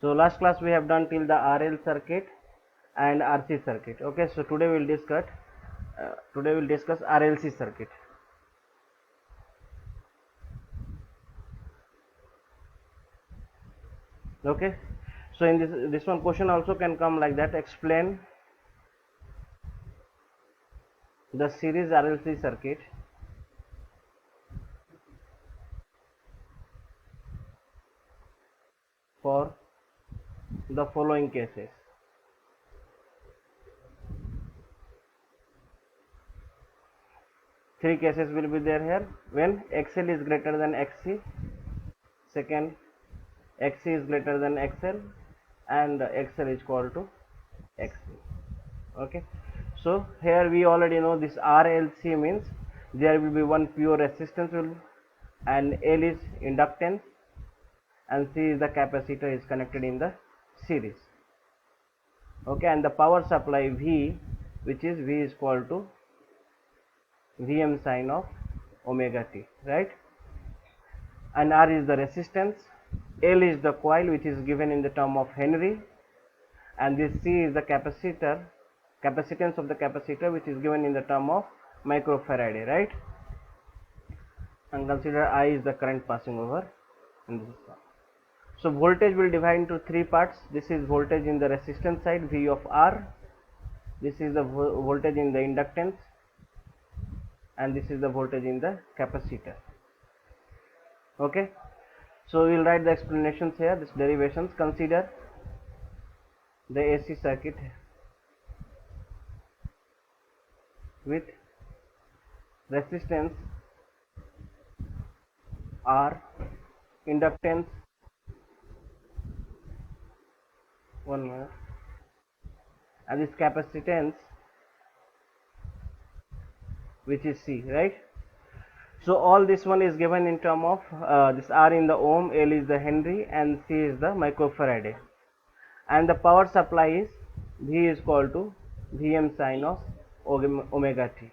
So last class we have done till the RL circuit and RC circuit. Okay, so today we'll discuss RLC circuit. Okay, so in this one question also can come like that. Explain the series RLC circuit for the following cases. Three cases will be there here. When XL is greater than XC, second XC is greater than XL, and XL is equal to XC. Okay, so here we already know this RLC means there will be one pure resistance and L is inductance and C is the capacitor is connected in the series. Okay, and the power supply V, which is V is equal to Vm sine of omega t, right? And R is the resistance, L is the coil which is given in the term of Henry, and this C is the capacitance of the capacitor which is given in the term of microfarad, right? And consider I is the current passing over in this one. So voltage will divide into three parts. This is voltage in the resistance side, V of R. This is the voltage in the inductance, and this is the voltage in the capacitor. Okay, so we will write the explanations here, this derivations. Consider the AC circuit with resistance R, inductance one minute, and this capacitance which is C, right? So all this one is given in term of this R in the ohm, L is the Henry, and C is the microfarad, and the power supply is V is equal to Vm sine of omega t.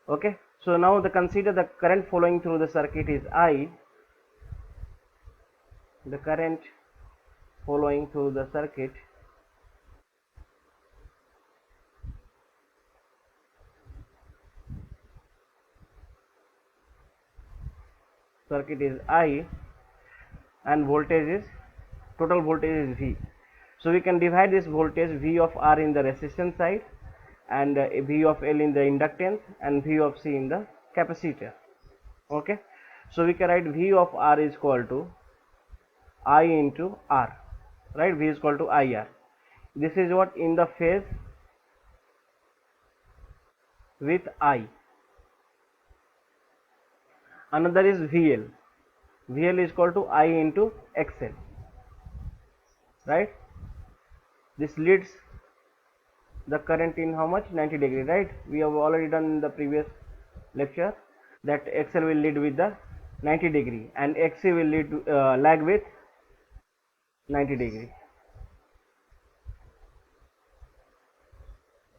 Okay, so now consider the current flowing through the circuit is I. The current flowing through the circuit is I, and total voltage is V. So we can divide this voltage V of R in the resistance side, and V of L in the inductance, and V of C in the capacitor. Okay, so we can write V of R is equal to I into R, right? V is equal to IR. This is what in the phase with I. Another is VL. VL is equal to I into XL, right? This leads the current in how much? 90 degree, right? We have already done in the previous lecture that XL will lead with the 90 degree and XC will lag with 90 degree.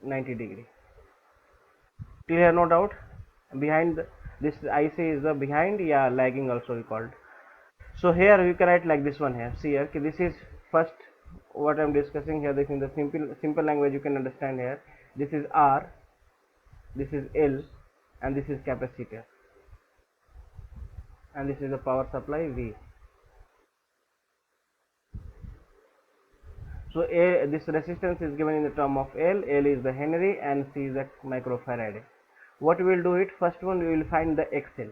90 degree. Clear, no doubt? Behind this IC is the behind, yeah, lagging also we called. So here you can write like this one here. See here, okay, this is first what I am discussing here. This in the simple language you can understand here. This is R, this is L, and this is capacitor, and this is the power supply V. So this resistance is given in the term of L. L is the Henry and C is the microfarad. What we will do it, first one we will find the XL.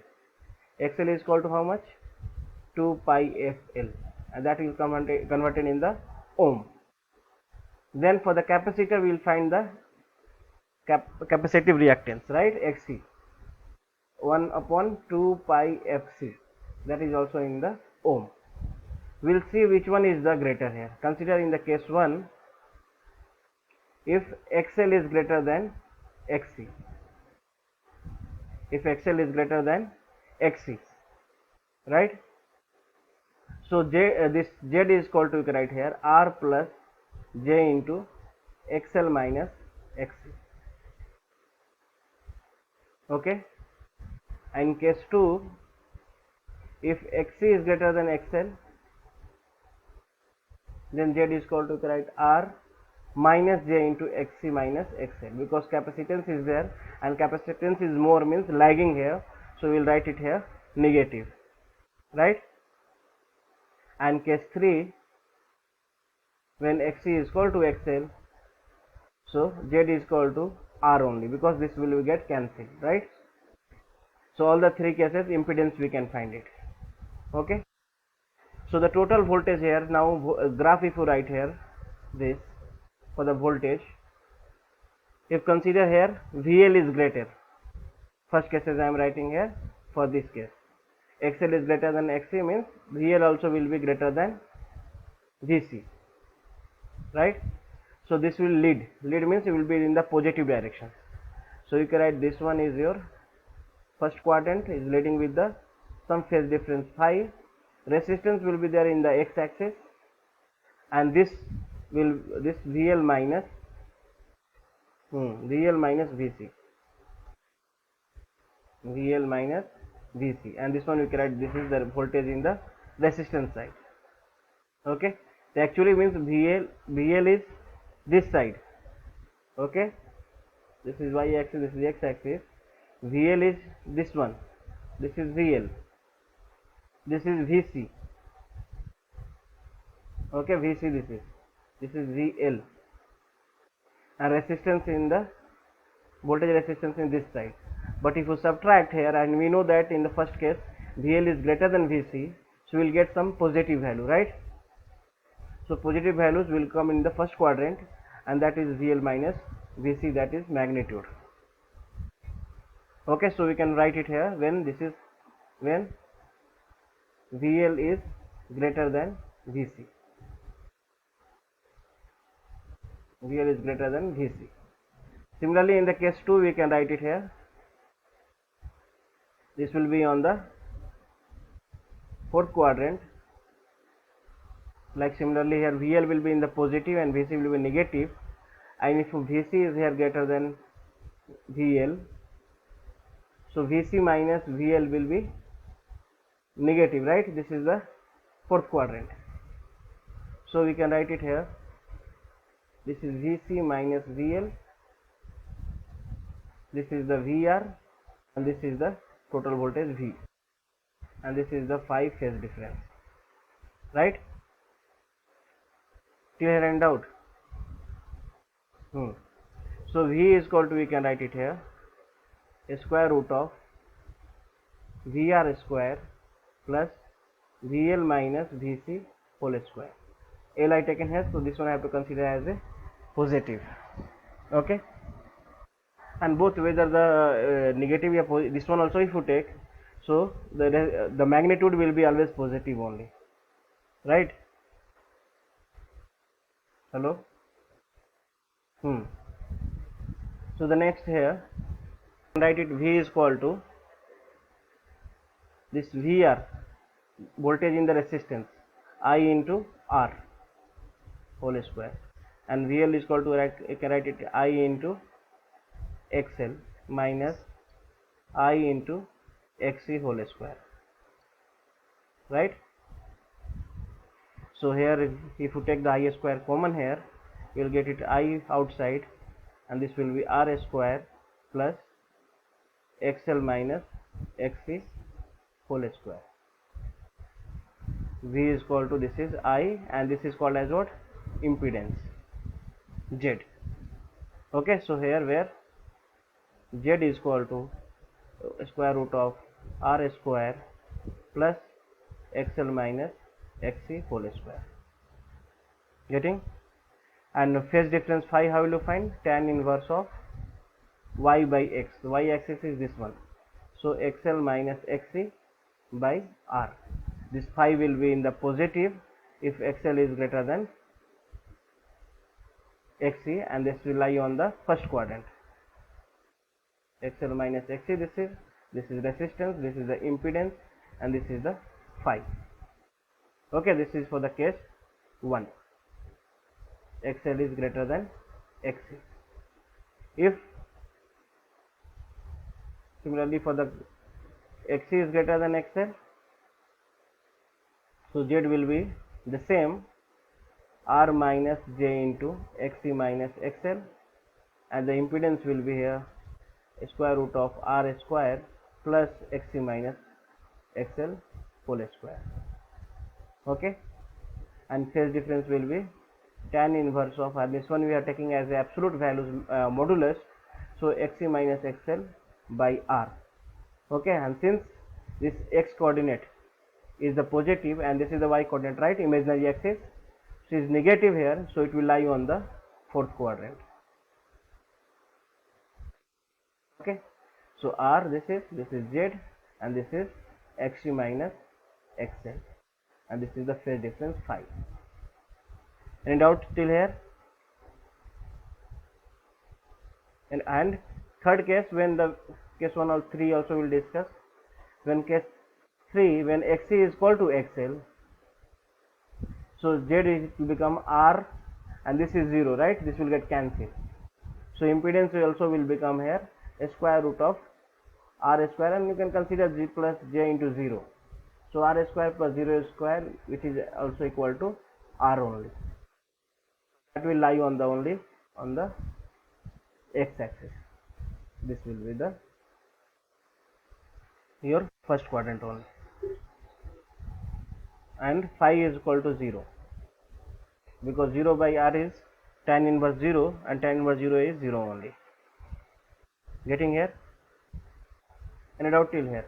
XL is equal to how much? 2 pi FL, and that is converted in the ohm. Then for the capacitor we will find the capacitive reactance, right? XC, 1 upon 2 pi FC, that is also in the ohm. We will see which one is the greater here. Consider in the case 1, if XL is greater than XC, if XL is greater than XC, right? So this Z is equal to, right here, R plus J into XL minus XC. Okay, and in case 2, if XC is greater than XL, then Z is equal to write R minus J into Xc minus XL, because capacitance is there and capacitance is more means lagging here, so we will write it here negative, right? And case 3, when Xc is equal to XL, so Z is equal to R only, because this will get cancelled, right? So all the 3 cases impedance we can find it. Okay, so the total voltage here now, graph if you write here this for the voltage, if consider here VL is greater, first cases I am writing here for this case, XL is greater than XC means VL also will be greater than VC, right? So this will lead means it will be in the positive direction, so you can write this one is your first quadrant is leading with the some phase difference phi, resistance will be there in the x axis, and this VL minus VC, VL minus VC, and this one you can write this is the voltage in the resistance side. Okay, it actually means VL is this side. Okay, this is y axis, this is x axis, VL is this one, this is VL, this is VC. Okay, VC this is VL, and resistance in the voltage resistance in this side. But if you subtract here, and we know that in the first case VL is greater than VC, so we will get some positive value, right? So positive values will come in the first quadrant, and that is VL minus VC, that is magnitude. Okay, so we can write it here when VL is greater than VC, VL is greater than VC. Similarly in the case 2 we can write it here, this will be on the fourth quadrant, like similarly here VL will be in the positive and VC will be negative, and if VC is here greater than VL, so VC minus VL will be negative, right? This is the fourth quadrant, so we can write it here, this is VC minus VL, this is the VR, and this is the total voltage V, and this is the phi phase difference, right? Clear and doubt? So V is equal to, we can write it here, a square root of VR square plus VL minus VC whole square. L I taken here, so this one I have to consider as a positive. Okay, and both whether the negative or this one also if you take, so the magnitude will be always positive only, right? Hello. So the next here, write it V is equal to this VR, voltage in the resistance, I into R whole square, and VL is equal to, you can write it I into XL minus I into XC whole square, right? So here if you take the I square common here, you will get it I outside, and this will be R square plus XL minus XC whole square. V is equal to, this is I, and this is called as what? Impedance, Z. Okay, so here where Z is equal to square root of R square plus XL minus XC whole square. Getting? And phase difference phi, how will you find? Tan inverse of Y by X. Y axis is this one, so XL minus XC by R. This phi will be in the positive if XL is greater than XC, and this will lie on the first quadrant. XL minus XC, this is resistance, this is the impedance, and this is the phi. Okay, this is for the case 1, XL is greater than XC. If similarly for the XC is greater than XL, so Z will be the same, r minus j into xc minus xl, and the impedance will be here square root of r square plus xc minus xl whole square. Okay, and phase difference will be tan inverse of r. This one we are taking as the absolute values modulus, so xc minus xl by r. Okay, and since this x coordinate is the positive and this is the y coordinate, right, imaginary axis, so is negative here, so it will lie on the fourth quadrant. Okay, so r, this is z, and this is xc minus xl, and this is the phase difference phi. Any doubt till here? And third case, when the case 1 or 3 also will discuss. When case 3, when xc is equal to xl, so z will become r, and this is 0, right? This will get cancelled. So impedance also will become here a square root of r square, and you can consider g plus j into 0. So r square plus 0 square, which is also equal to r only. That will lie on the only on the x axis. This will be the your first quadrant only, and phi is equal to 0 because 0 by r is tan inverse 0, and tan inverse 0 is 0 only. Getting here? Any doubt till here?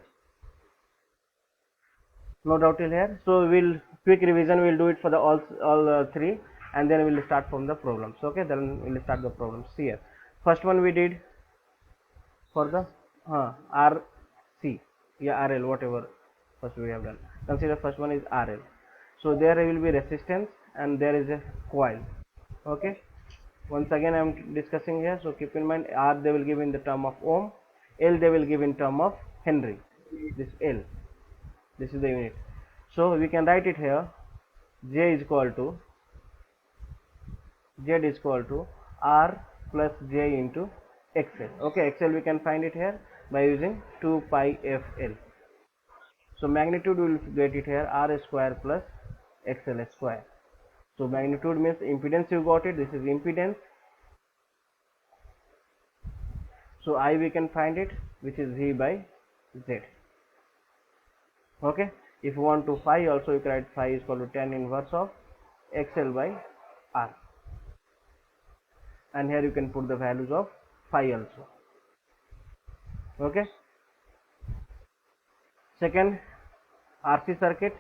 No doubt till here. So we'll quick revision, we'll do it for the all three, and then we'll start from the problems. Okay, then we'll start the problems. See here, first one we did for the RC, yeah, RL, whatever first we have done. Consider first one is RL. So there will be resistance and there is a coil. Okay, once again I am discussing here, so keep in mind R they will give in the term of ohm, L they will give in term of Henry. This L, this is the unit. So we can write it here, J is equal to R plus J into XL. Okay, XL we can find it here by using 2 pi FL. So magnitude we will get it here, R square plus XL square. So magnitude means impedance, you got it, this is impedance. So I we can find it, which is V by Z. Okay, if you want to phi also, you can write phi is equal to tan inverse of XL by R, and here you can put the values of phi also. Okay, second, RC circuit,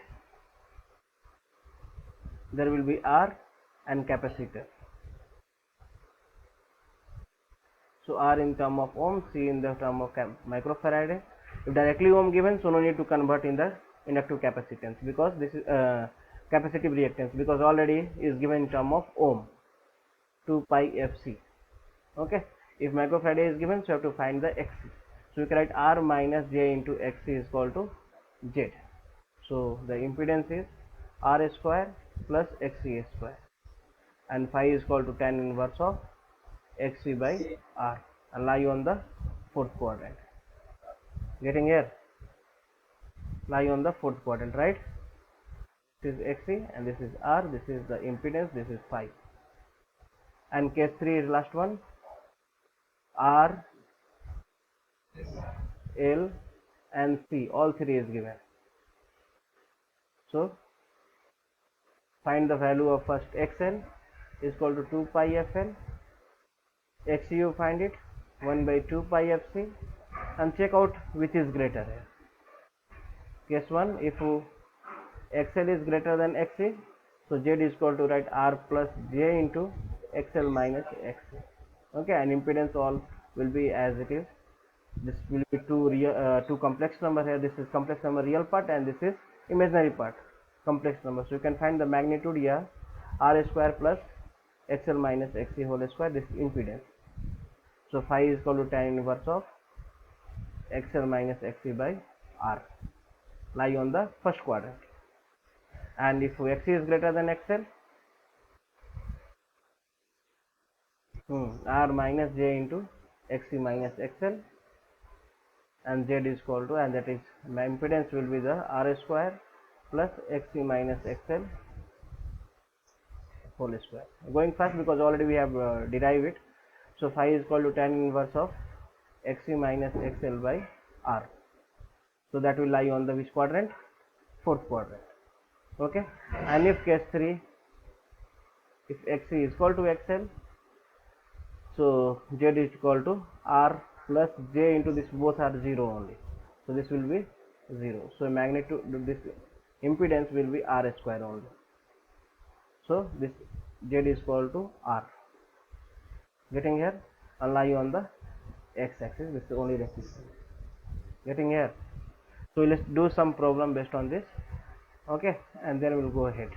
there will be R and capacitor. So R in term of ohm, C in the term of microfarad. If directly ohm given, so no need to convert in the inductive capacitance, because this is capacitive reactance, because already is given in term of ohm, 2 pi FC. Okay, if microfarad is given, so you have to find the XC. So you can write R minus J into XC is equal to Z. So the impedance is R square plus XC square, and phi is equal to tan inverse of XC by R, and lie on the fourth quadrant. Getting here? Lie on the fourth quadrant, right? This is XC and this is R, this is the impedance, this is phi. And case 3 is last one, R, L and C, all three is given. So find the value of first XL is equal to 2 pi FL, XC you find it 1 by 2 pi FC, and check out which is greater here. Case 1, if XL is greater than XC, so Z is equal to write R plus J into XL minus XC. Okay, and impedance all will be as it is. This will be two complex number here. This is complex number real part, and this is imaginary part, complex number. So you can find the magnitude here, R square plus XL minus XC whole square. This is impedance. So phi is equal to tan inverse of XL minus XC by R, lie on the first quadrant. And if XC is greater than XL, R minus J into XC minus XL, and Z is equal to, and that is my impedance will be the R square plus XC minus XL whole square. Going fast because already we have derived it. So phi is equal to tan inverse of xc minus xl by r. So that will lie on the which quadrant? Fourth quadrant. Okay. And if case 3, if xc is equal to xl, so z is equal to r plus j into this, both are 0 only. So this will be 0. So magnitude, this impedance will be r square only. So this z is equal to r. Getting here? And lie on the x-axis. This is only resistance. Getting here? So let's do some problem based on this. Okay, and then we'll go ahead.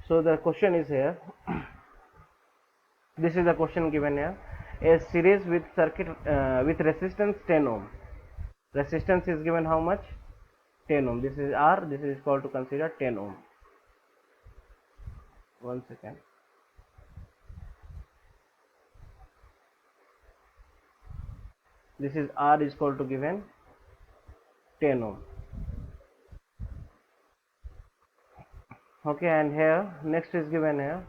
So the question is here. This is the question given here. A series with circuit with resistance 10 ohm. Resistance is given how much? 10 ohm. This is R. This is called to consider 10 ohm. 1 second. This is R is equal to given 10 ohm. Okay, and here next is given here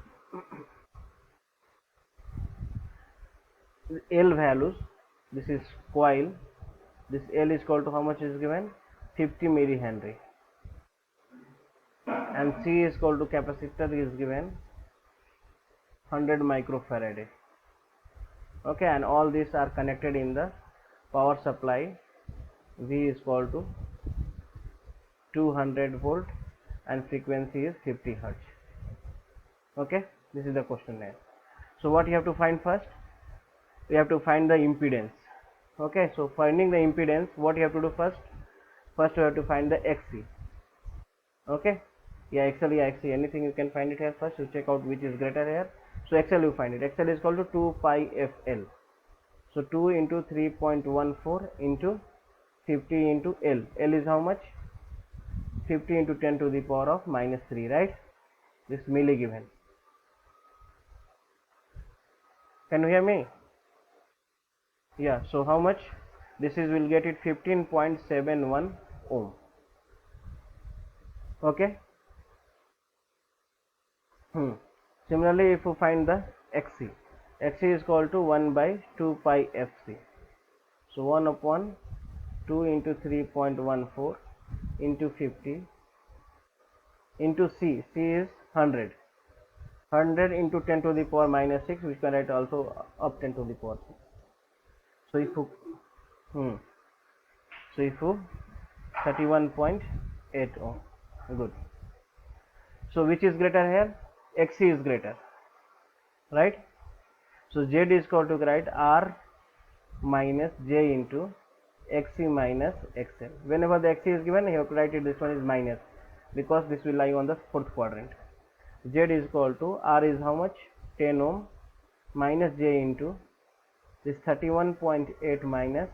L values. This is coil. This L is equal to how much is given? 50 millihenry. And C is equal to capacitor is given 100 microfarad. Okay, and all these are connected in the power supply. V is equal to 200 volt and frequency is 50 hertz. Okay, this is the question here. So what you have to find first? We have to find the impedance. Okay, so finding the impedance, what you have to do first? First you have to find the XC. Okay, yeah, XL, yeah, XC, anything you can find it here first. You check out which is greater here. So XL you find it. XL is equal to 2 pi FL. So 2 into 3.14 into 50 into L. L is how much? 50 into 10 to the power of minus 3, right? This milli given. Can you hear me? Yeah, so how much? This is, will get it 15.71 ohm. Okay. Similarly, if you find the XC, XC is equal to 1 by 2 pi FC. So 1 upon 2 into 3.14 into 50 into C. C is 100. 100 into 10 to the power minus 6, which can write also up 10 to the power 6. So if you, so if you 31.8 ohm. Good. So which is greater here? XC is greater, right? So Z is equal to write R minus J into XC minus XL. Whenever the XC is given, you have to write it, this one is minus, because this will lie on the fourth quadrant. Z is equal to R is how much? 10 ohm minus J into this 31.8 minus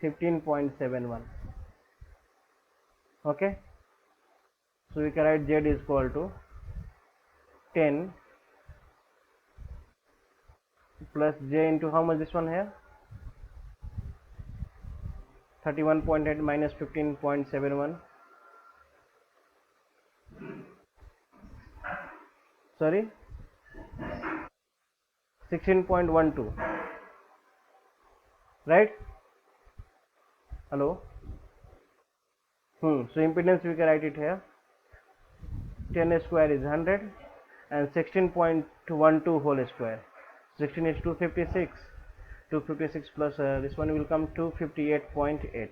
15.71. Okay, so we can write Z is equal to 10 plus J into how much, this one here? 31.8 minus 15.71. Sorry, 16.12, right? Hello. So impedance we can write it here. 10 square is 100 and 16.12 whole square. 16 is 256. 256 plus this one will come 258.8.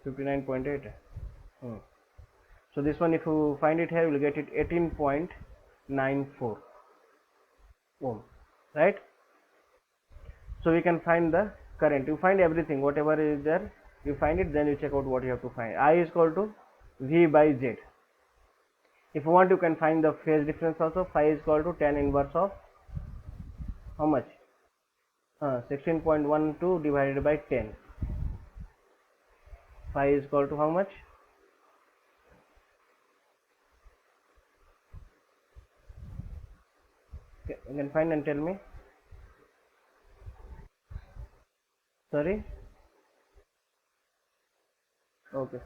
59.8. So this one, if you find it here, you will get it 18.94 ohm, right? So we can find the current. You find everything, whatever is there, you find it, then you check out what you have to find. I is equal to V by Z. If you want, you can find the phase difference also. Phi is equal to tan inverse of how much? 16.12 divided by 10. Phi is equal to how much? Okay, you can find and tell me. Sorry. Okay,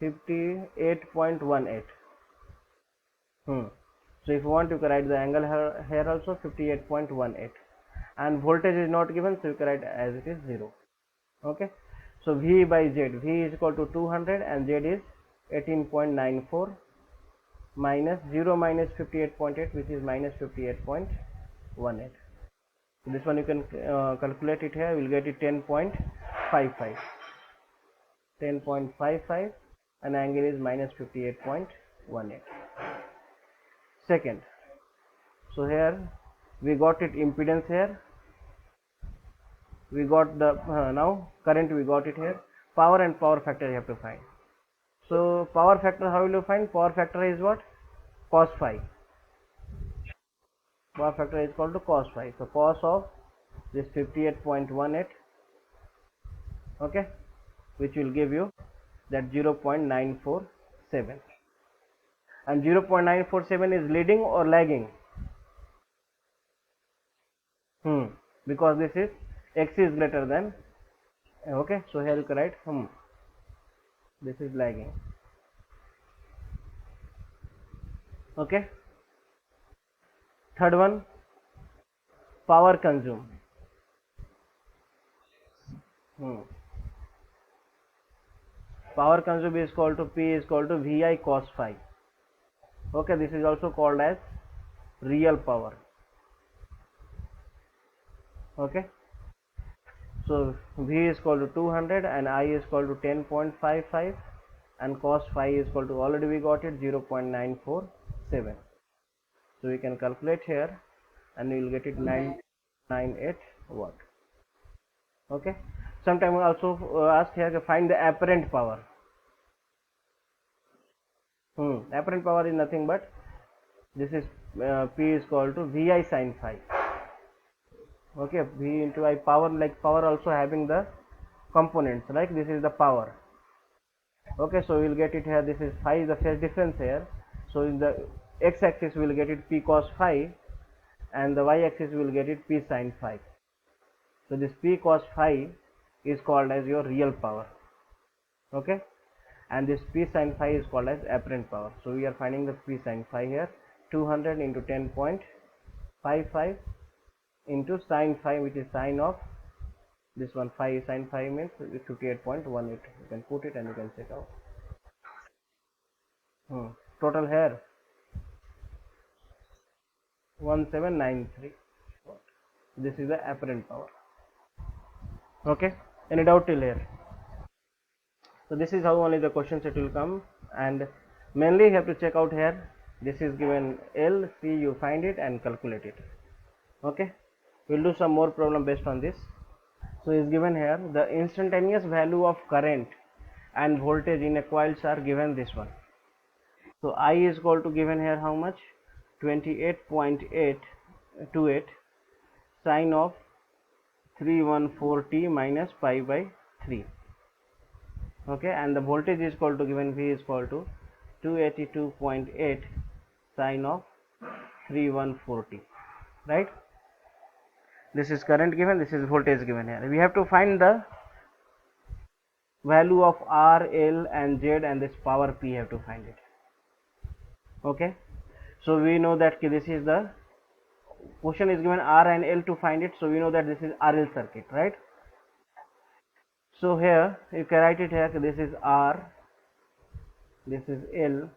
58.18. So if you want, you can write the angle here also 58.18, and voltage is not given, so you can write as it is 0. Okay, so V by Z, V is equal to 200 and Z is 18.94 minus 0 minus 58.8, which is minus 58.18. So this one you can calculate it here, we will get it 10.55, 10.55, and angle is minus 58.18. Second, so here we got it impedance here, we got the now current, we got it here. Power and power factor you have to find. So power factor, how will you find? Power factor is what? Cos phi. Power factor is equal to cos phi. So cos of this 58.18, okay, which will give you that 0.947, and 0.947 is leading or lagging? Because this is x is greater than, okay, so here you can write this is lagging. Okay, third one, power consumed. Power consumed is equal to P is equal to VI cos phi. Okay, this is also called as real power. Okay, so V is equal to 200 and I is equal to 10.55, and cos phi is equal to, already we got it, 0.947. So we can calculate here and we will get it 998 watt. Okay, sometime we also ask here to find the apparent power. Apparent power is nothing but this is P is equal to VI sin phi. Okay, V into I, power, like power also having the components, like this is the power. Okay, so we will get it here, this is phi is the phase difference here, so in the x axis we will get it P cos phi, and the y axis we will get it P sin phi. So this P cos phi is called as your real power. Okay, and this P sin phi is called as apparent power. So we are finding the P sin phi here, 200 into 10.55 into sin phi, which is sine of this one, phi, sin phi means 58.18. You can put it and you can check out. Total here 1793. This is the apparent power. Okay, any doubt till here? So this is how only the question set will come, and mainly you have to check out here, this is given L, C, you find it and calculate it. Okay, we'll do some more problem based on this. So is given here, the instantaneous value of current and voltage in a coils are given this one. So I is equal to given here how much? 28.828 sine of 314t minus pi by 3. Okay, and the voltage is equal to given, V is equal to 282.8 sine of 314t, right? This is current given, this is voltage given here. We have to find the value of R, L and Z, and this power P have to find it. Okay, so we know that this is the question is given R and L to find it, so we know that this is RL circuit, right? So here you can write it here, this is R, this is L,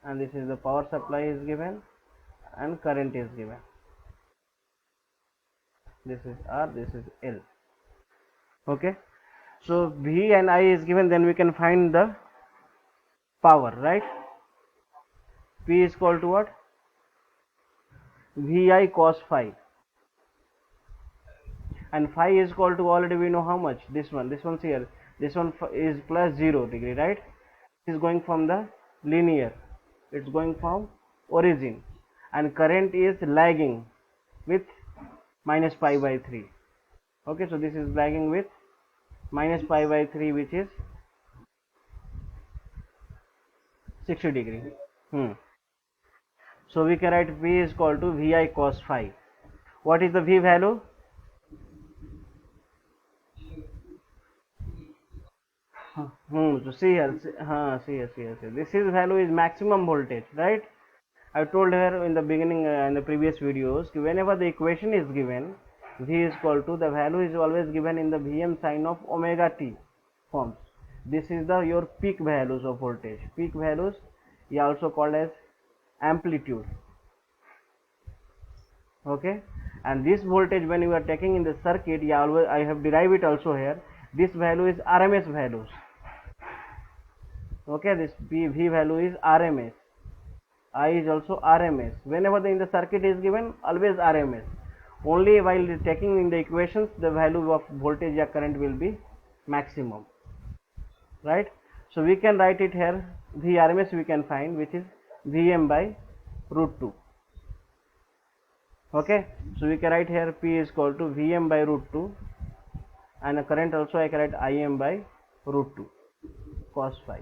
and this is the power supply is given and current is given. This is R, this is L. Okay, so V and I is given, then we can find the power, right? P is equal to what? VI cos phi, and phi is equal to, already we know how much, this one's here, this one is plus 0 degree, right? It is going from the linear, it's going from origin, and current is lagging with minus pi by 3. Okay, so this is lagging with minus pi by 3, which is 60 degree. So we can write V is equal to VI cos phi. What is the V value? So see here, see here. This is value is maximum voltage, right? I told her in the beginning in the previous videos, whenever the equation is given, V is equal to, the value is always given in the Vm sine of omega t forms. This is the your peak values of voltage. Peak values, is also called as amplitude. Okay, and this voltage when you are taking in the circuit, yeah, always I have derived it also here. This value is RMS values. Okay, this V value is RMS. I is also RMS. Whenever in the circuit is given, always RMS. Only while taking in the equations, the value of voltage or current will be maximum, right? So we can write it here. The RMS we can find, which is Vm by root 2. Okay, so we can write here P is equal to Vm by root 2, and a current also I can write Im by root 2 cos phi.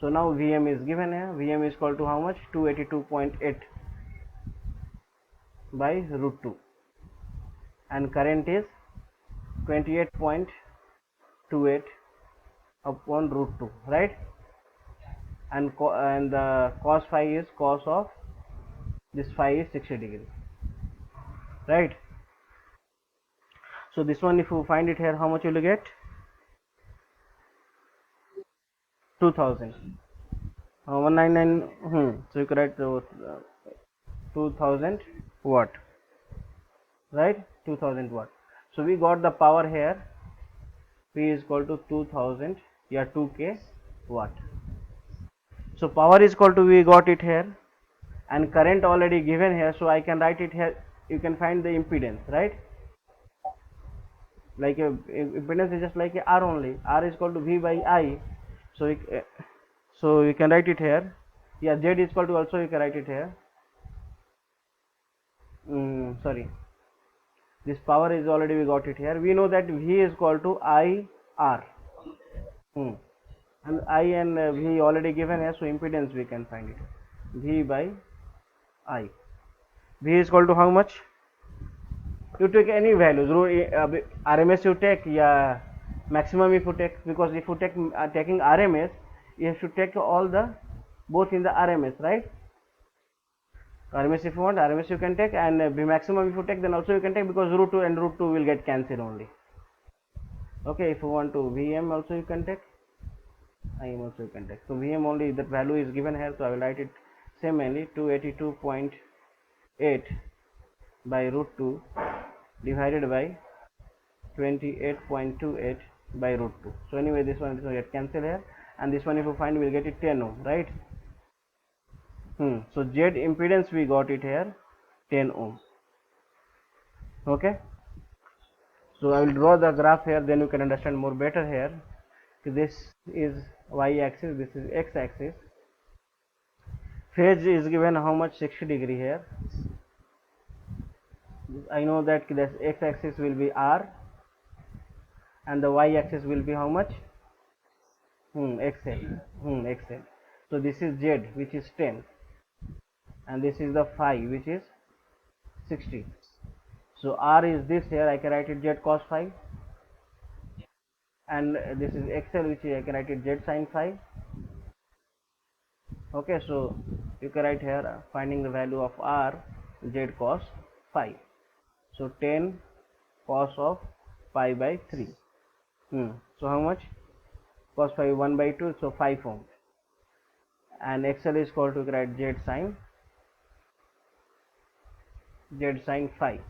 So now Vm is given here. Vm is equal to how much? 282.8 by root 2, and current is 28.28 upon root 2, right? And the cos phi is cos of this phi is 60 degree, right? So this one, if you find it here, how much will you get? 2000. 199. So you can write 2000 watt, right? 2000 watt. So we got the power here. P is equal to 2000, yeah, 2k watt. So power is equal to, we got it here, and current already given here, so I can write it here. You can find the impedance, right? Like impedance is just like a R only. R is equal to V by I. So you can write it here. Yeah, Z is equal to, also you can write it here. Sorry, this power is already, we got it here. We know that V is equal to I R. And I and V already given here, so impedance we can find it. V by I. V is equal to how much? You take any values, RMS you take, yeah, maximum if you take, because if you take taking RMS, you should take all the both in the RMS, right? RMS if you want, RMS you can take, and maximum if you take, then also you can take, because root 2 and root 2 will get cancelled only. Okay, if you want to Vm also you can take, Im also you can take. So Vm only, that value is given here, so I will write it same only, 282.8 by root 2 divided by 28.28 by root 2. So anyway, this one get cancelled here, and this one if you find, we'll get it 10 ohm, right? So Z impedance we got it here 10 ohm. Okay, so I will draw the graph here, then you can understand more better here. This is y axis, this is x axis. Phase is given how much? 60 degree here. I know that this x axis will be R, and the y axis will be how much? XL. XL. So this is Z, which is 10, and this is the phi, which is 60. So R is this here, I can write it Z cos phi, and this is XL, which is, I can write it Z sin phi. Okay, so you can write here finding the value of R, Z cos phi. So 10 cos of pi by 3. So how much? Cos phi 1 by 2, so 5 ohm. And XL is equal to, write Z sin phi.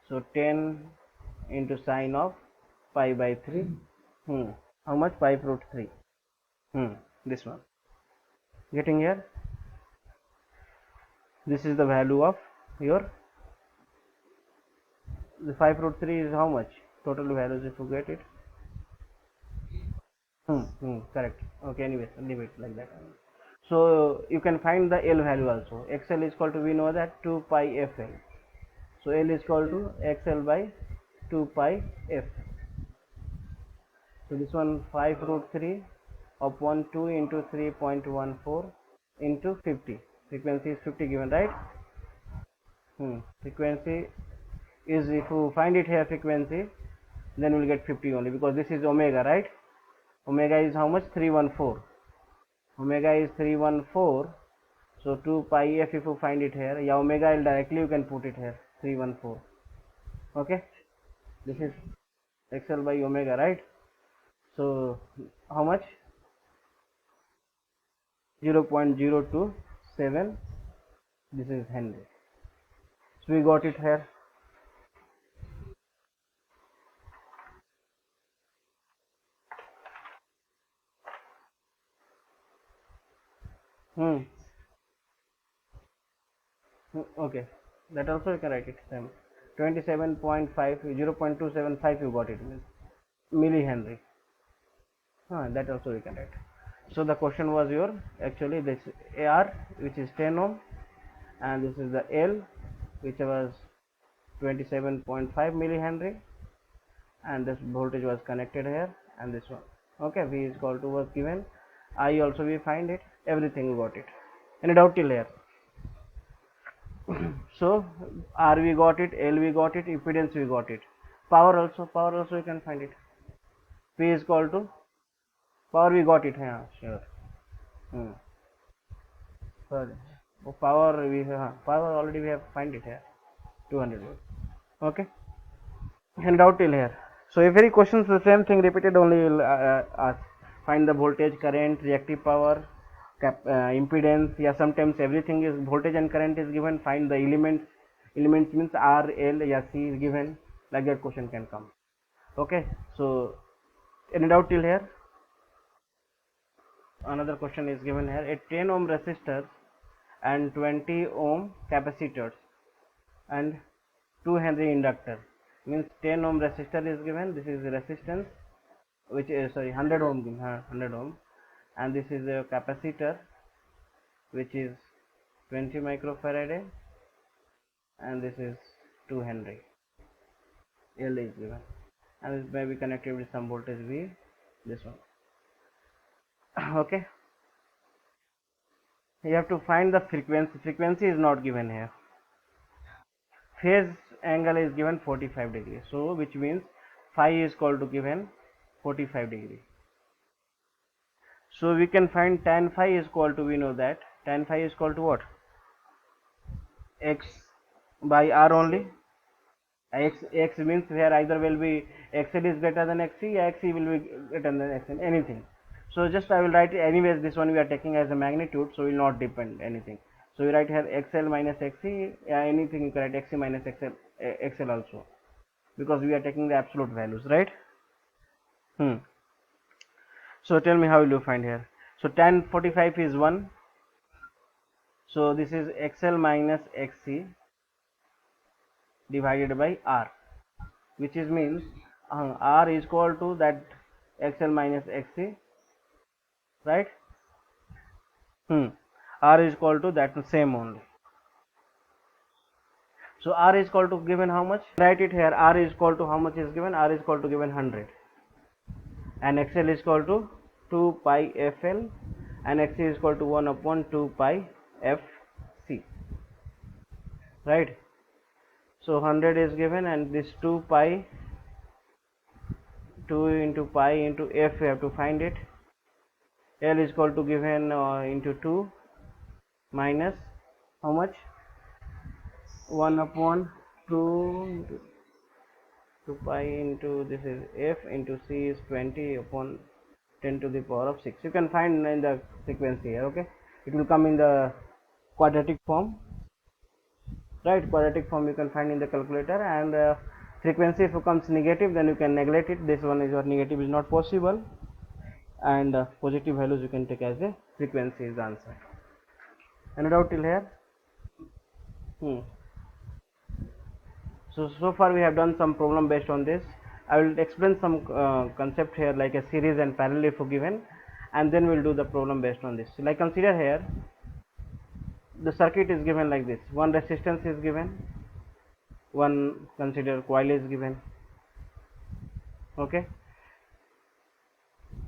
So 10 into sine of pi by 3. How much? Pi root 3. This one. Getting here? This is the value of your, the 5 root 3 is how much? Total values if you get it. Correct. Okay, anyways, leave it like that. So you can find the L value also. XL is equal to, we know that 2 pi FL. So L is equal to XL by 2 pi F. So this one 5 root 3 upon 2 into 3.14 into 50. Frequency is 50 given, right? Frequency is, if you find it here frequency, then we'll get 50 only, because this is omega, right? Omega is how much? 314. Omega is 314. So 2 pi f, if you find it here, yeah, omega L directly you can put it here, 314. Okay, this is XL by omega, right? So how much? 0.027. This is Henry. So we got it here. Hmm. Okay, that also you can write it same. 27.5, 0.275 you got it, millihenry. That also you can write. So the question was your, actually this AR, which is 10 ohm, and this is the L, which was 27.5 millihenry, and this voltage was connected here, and this one. Okay, V is equal to was given. I also we find it. Everything we got it. Any doubt till here? So R we got it, L we got it, impedance we got it. Power also you can find it. P is equal to power we got it. Yeah, sure. Sorry. Power we have, power already we have find it here. 200 volt. Okay. And out till here. So every questions the same thing repeated, only will ask. Find the voltage, current, reactive power, impedance. Yeah, sometimes everything is voltage and current is given. Find the elements. Elements means R, L, yeah, C is given. Like that question can come. Okay. So any doubt till here? Another question is given here. A 10 ohm resistor and 20 ohm capacitors and 2 Henry inductor, means 10 ohm resistor is given. This is the resistance, which is, sorry, 100 ohm, 100 ohm, and this is a capacitor which is 20 microfarad, and this is 2 Henry. L is given, and this may be connected with some voltage V, this one. Okay, you have to find the frequency. Frequency is not given here. Phase angle is given 45 degrees, so which means phi is equal to given 45 degree. So we can find tan phi is equal to, we know that tan phi is equal to what? X by R only. X means here either will be XL is greater than XC, or XC will be greater than XL, anything. So just I will write, anyways this one we are taking as a magnitude, so will not depend anything. So we write here XL minus XC, anything you can write XC minus XL also, because we are taking the absolute values, right? So tell me, how will you find here? So tan 45 is 1. So this is XL minus XC divided by R, which is means R is equal to that XL minus XC, right? R is equal to that same only. So R is equal to given how much? Write it here. R is equal to how much is given? R is equal to given 100, and XL is equal to 2 pi FL, and XC is equal to 1 upon 2 pi FC, right? So 100 is given, and this 2 pi, 2 into pi into F, we have to find it. L is equal to given into 2 minus how much? 1 upon 2 into 2 pi into, this is F into C is 20 upon 10 to the power of 6. You can find in the frequency here. Okay, it will come in the quadratic form, right? Quadratic form you can find in the calculator, and frequency if it comes negative, then you can neglect it. This one is your negative is not possible, and positive values you can take as a frequency is the answer. Any doubt till here? So far we have done some problem based on this. I will explain some concept here, like a series and parallel if given, and then we'll do the problem based on this. So like, consider here the circuit is given like this. One resistance is given, one, consider, coil is given. Okay,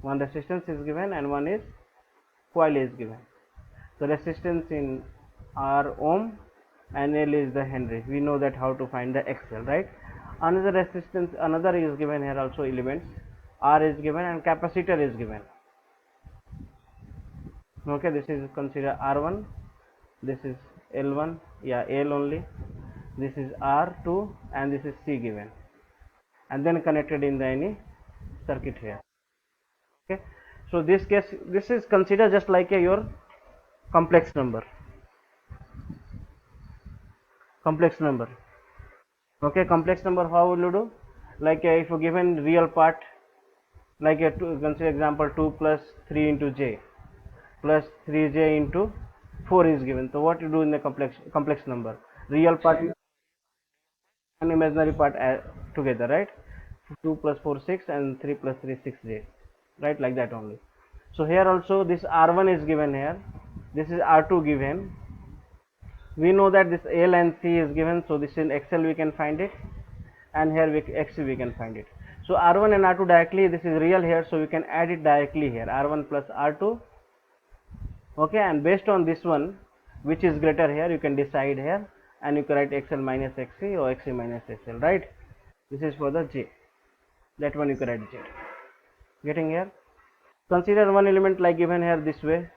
one resistance is given and one is coil is given. So resistance in R ohm and L is the Henry. We know that how to find the XL, right? Another resistance, another is given here also, elements R is given and capacitor is given. Okay, this is consider R1, this is L1, yeah, L only, this is R2 and this is C given, and then connected in the any circuit here. Okay, so this case, this is considered just like your complex number. Okay, complex number, how will you do? Like if you given real part, like consider example 2 plus 3 into j plus 3j into 4 is given. So what you do in the complex number? Real part and imaginary part together, right? 2 plus 4 6 and 3 plus 3 6j, right? Like that only. So here also this R1 is given here, this is R2 given. We know that this L and C is given, so this in Excel we can find it, and here XC we can find it. So R1 and R2 directly, this is real here, so we can add it directly here, R1 plus R2. Okay, and based on this one, which is greater here, you can decide here, and you can write XL minus XC or XC minus XL, right? This is for the J. That one you can write J. Getting here? Consider one element like given here this way.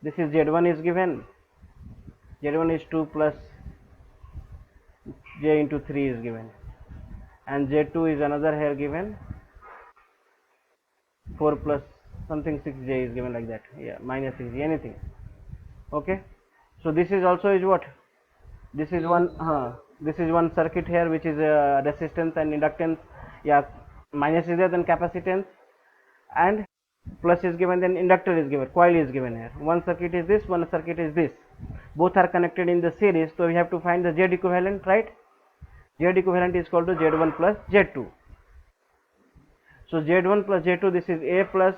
This is Z1 is given. Z1 is 2 plus J into 3 is given. And Z2 is another here given. 4 plus something 6J is given like that. Yeah, minus 6J, anything. Okay. So this is also is what? This is one circuit here which is resistance and inductance. Yeah, minus is there, then capacitance, and plus is given, then inductor is given, coil is given here. One circuit is this, one circuit is this. Both are connected in the series, so we have to find the Z equivalent, right? Z equivalent is equal to Z1 plus Z2. So Z1 plus Z2, this is A plus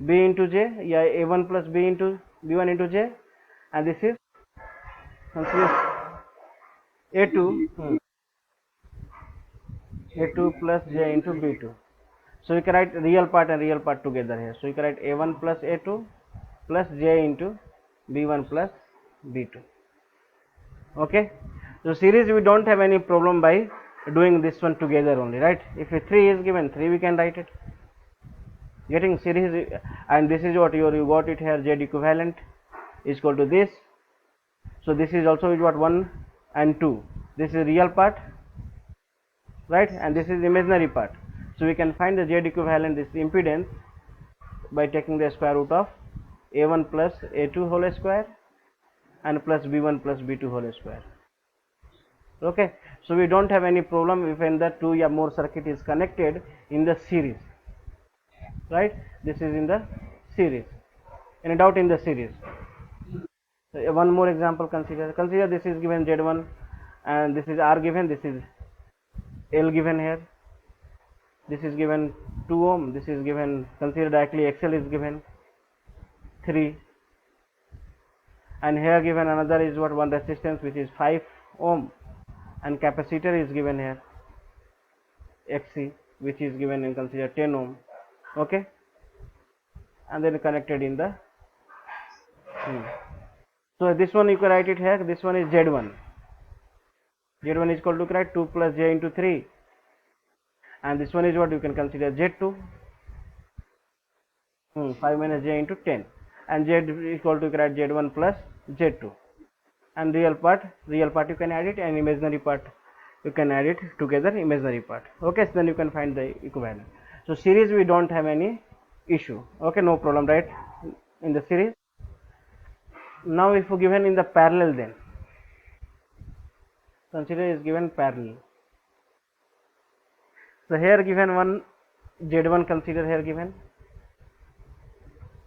B into J, yeah, A1 plus B into B1 into J, and this is A2 A2 plus J into B2. So you can write real part and real part together here. So you can write A1 plus A2 plus J into B1 plus B2. Okay. So series we don't have any problem by doing this one together only, right? If a 3 is given, 3 we can write it. Getting series, and this is what you got it here, Z equivalent is equal to this. So this is also is what 1 and 2. This is real part, right? And this is imaginary part. So we can find the Z equivalent, this impedance, by taking the square root of A1 plus A2 whole square and plus B1 plus B2 whole square. Okay, so we don't have any problem if when the two or more circuit is connected in the series, right? This is in the series. Any doubt in the series? So one more example, consider this is given Z1 and this is R given, this is L given here, this is given 2 ohm, this is given, consider directly XL is given 3, and here given another is what, one resistance which is 5 ohm, and capacitor is given here XC, which is given in consider 10 ohm. Okay, and then connected in the so this one you can write it here, this one is Z1 is equal to write 2 plus J into 3, and this one is what you can consider Z2 5 minus J into 10, and Z is equal to write Z1 plus Z2, and real part you can add it, and imaginary part you can add it together, imaginary part. Okay, so then you can find the equivalent. So series we don't have any issue. Okay, no problem, right? In the series. Now if you given in the parallel, then consider is given parallel. So here given one Z1, consider here given,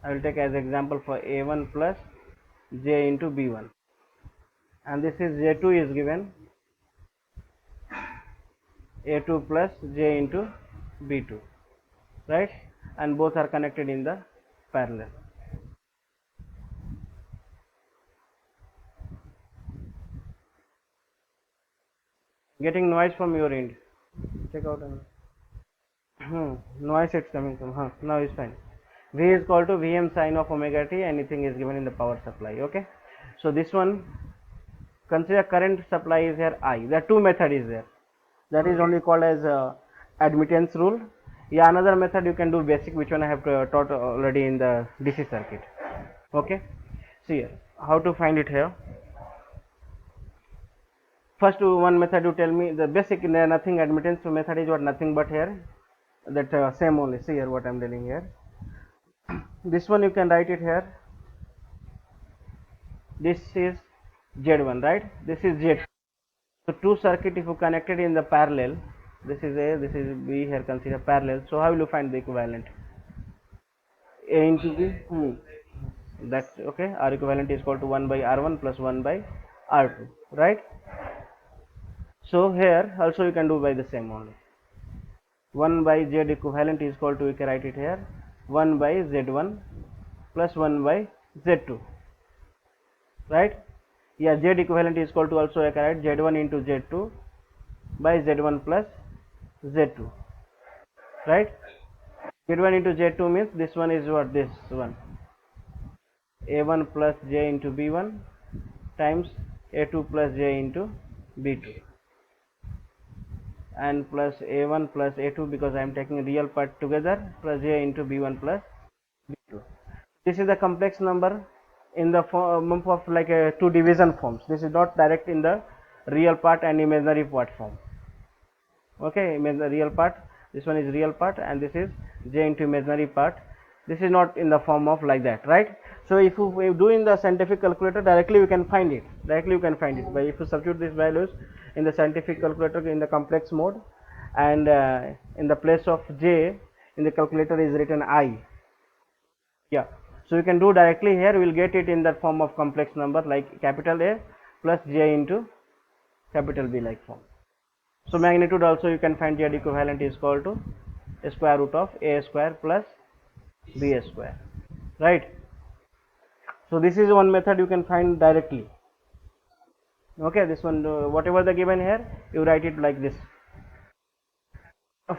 I will take as example for A1 plus J into B1, and this is J2 is given A2 plus J into B2, right? And both are connected in the parallel. Getting noise from your end. Check out. Noise it's coming from. Now it's fine. V is equal to Vm sine of omega t. Anything is given in the power supply. Okay. So this one, consider current supply is here I. There are two methods is there. That is only called as admittance rule. Yeah, another method you can do basic, which one I have taught already in the DC circuit. Okay, see here, how to find it here. First one method you tell me the basic, nothing admittance method is what, nothing but here that same only. See here what I'm telling here. This one you can write it here. This is Z1, right? This is Z. So two circuit if you connected in the parallel, this is A, this is B, here consider parallel. So how will you find the equivalent? A into B. That's okay. R equivalent is equal to 1 by R1 plus 1 by R2, right? So here also you can do by the same only. 1 by Z equivalent is equal to, you can write it here, 1 by Z1 plus 1 by Z2, right? Yeah, Z equivalent is equal to, also I can write Z1 into Z2 by Z1 plus Z2, right? Z1 into Z2 means this one is what, this one, A1 plus J into B1 times A2 plus J into B2, and plus A1 plus A2 because I am taking real part together, plus J into B1 plus B2. This is the complex number in the form of like a two division forms. This is not direct in the real part and imaginary part form. Okay, real part, this one is real part and this is J into imaginary part. This is not in the form of like that, right? So if you do in the scientific calculator, directly you can find it. Directly you can find it by if you substitute these values in the scientific calculator in the complex mode, and in the place of J in the calculator is written I. Yeah, so you can do directly here. We will get it in the form of complex number like capital A plus J into capital B like form. So magnitude also you can find Z equivalent is equal to square root of A square plus B square, right? So this is one method you can find directly. Okay, this one whatever the given here, you write it like this.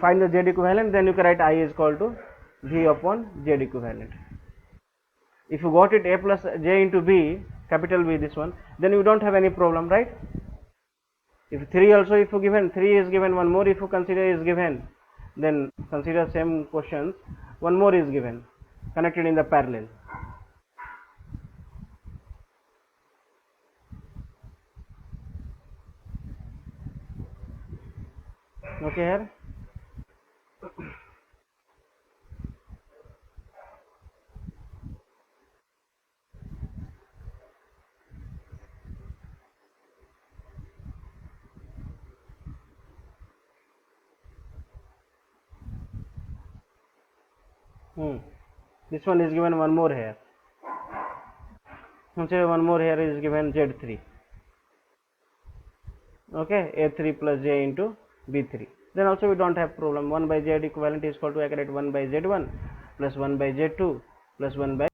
Find the Z equivalent, then you can write I is equal to V upon Z equivalent. If you got it A plus J into B, capital B, this one, then you don't have any problem, right? If 3 also, if you given 3 is given, one more if you consider is given, then consider same questions, one more is given connected in the parallel. Okay here. This one is given one more here. Consider one more here is given Z3. Okay, A3 plus J into B3. Then also we don't have problem. 1 by Z equivalent is equal to, I can write 1 by Z1 plus 1 by Z2 plus 1 by